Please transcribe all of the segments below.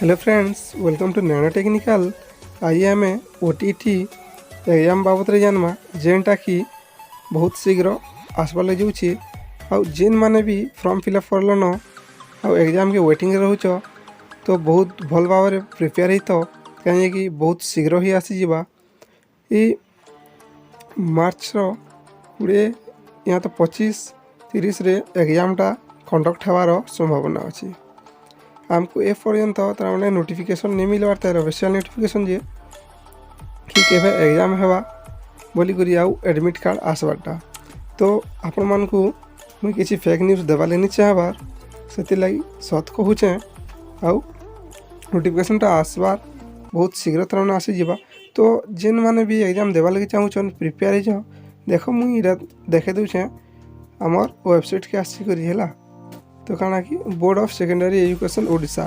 Hello friends, welcome to nano technical. आज आम OTT exam बाबद जानमा जेनटा कि बहुत शीघ्र आसबार लगे जाऊँगी। आउ जेन माने भी फॉर्म फिलअप करलन आउ एग्जाम के वेटिंग रोच तो बहुत भल भाव प्रिपेयर हो कहीं बहुत शीघ्र ही आसीजा। ये मार्च 20 या तो 25-30 एग्जामटा कंडक्ट होवार संभावना अच्छी। आमको ए पर्यंत तार मैंने नोटिफिकेशन नहीं मिलवार तार ऑफिशियल नोटिफिकेशन जे कि केवे एग्जाम हेबा बोली करी आउ एडमिट कार्ड आसबारटा। तो आपण मानकु मुई किसी फेक न्यूज देवा लेनी चाहबार से लगी सत कहूचे आउ नोटिफिकेशनटा आसबार बहुत शीघ्र तार मैंने आसीजा। तो जेन माने भी एग्जाम देवा लगे चाहून प्रिपेयर हो जाओ। देख मुई देखे दूचे आमर वेबसाइट के आसी करी है तो काना कि board of secondary education Odisha.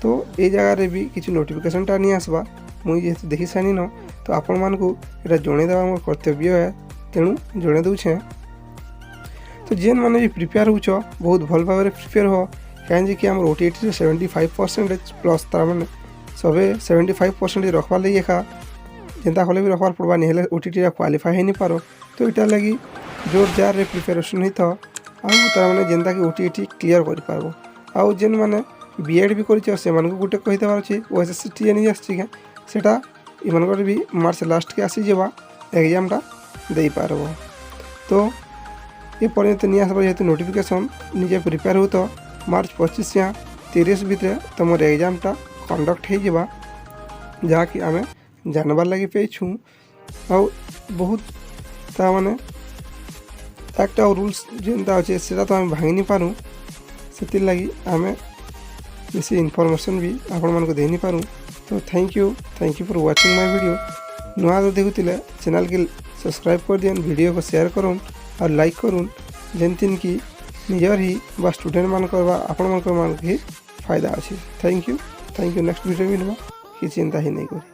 तो ये जगार भी किसी नोटिफिकेशनटा नहीं आसबा मुई जेहेतु देखी सारी न तो आपण मानकु एटा जणे देवा मोर कर्तव्य है, तेणु जणे दूचे। तो जेन माने भी प्रिपेयर होछ बहुत भल भाव प्रिपेयर हो कहीं कि आम ओटीटी 75% प्लस तार मैंने सबे 75% रखवार लगे एका जेनता कले भी रखवार पड़वा नहीं ओटीटी क्वालिफाई है नहीं पारो। तो इटा लगी जोर जार प्रिपेरेसन होता आने जेनता कि ओटीटी क्लीयर कर पारबो। आउ जेन माने बीएड भी कर से गोटे कहीदेव अच्छे ओएसएससी टीएनई आसगा सेटा इमानकर भी मार्च लास्ट के आसीजा एग्जामटा दे पारबो। तो ये पर्यंत नहीं आसबा जेहेतु नोटिफिकेशन निजे प्रिपेयर हो तो मार्च 25 या 30 भितर तुम एग्जामटा कंडक्ट हो जहाँकि आम जानबार लगे पेछू। आउ बहुत ताने एक रूल्स जेनता अच्छे से तो आम भांगी नहीं पारूँ से लगी आम बेसी इनफॉरमेशन भी आपण मानक दे नहीं पारूँ। तो thank you for watching my video. नुआ तो देखुले चैनल के सब्सक्राइब कर दियन, वीडियो को शेयर करूँ और लाइक करूँ जेनतिन कि निजर ही बा स्टूडेंट मानक आपण मानक ही फायदा अच्छे। थैंक यू नेक्स्ट वीडियो मिलवा कि चिंता ही नहीं करी।